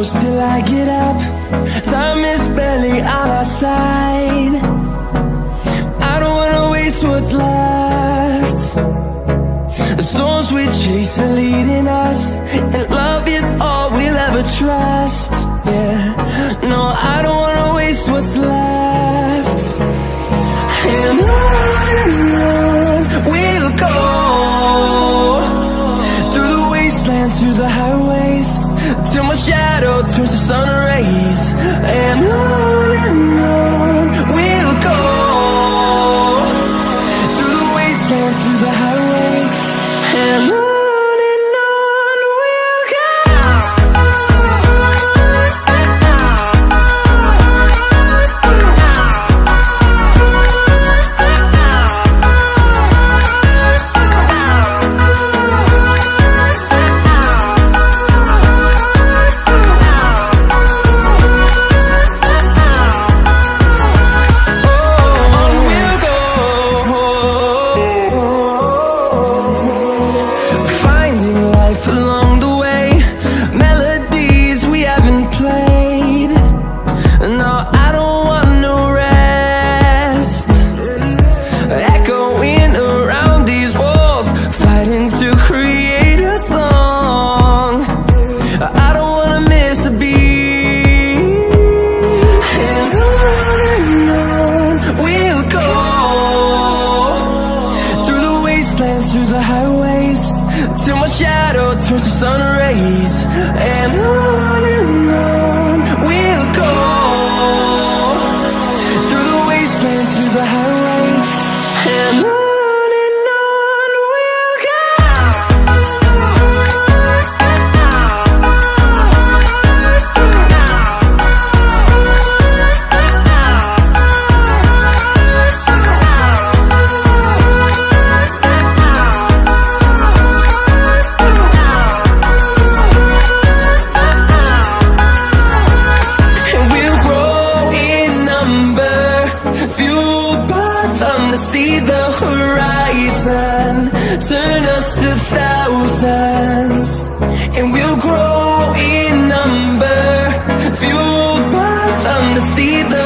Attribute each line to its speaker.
Speaker 1: close till I get up. Time is barely on our side. I don't wanna waste what's left. The storms we chase are leading us, and love is all we'll ever trust. Yeah, no, I don't wanna waste what's left. And on we'll go, through the wastelands, through the highways, till my shadow turns to sun rays. And on we'll go, through the wastelands, through the highways, and on we'll go. Through the highways, till my shadow turns to sun rays. And on we'll go, through the wastelands, through the highways, and on we'll go. Fueled by them to see the horizon, turn us to thousands, and we'll grow in number. Fueled by them to see the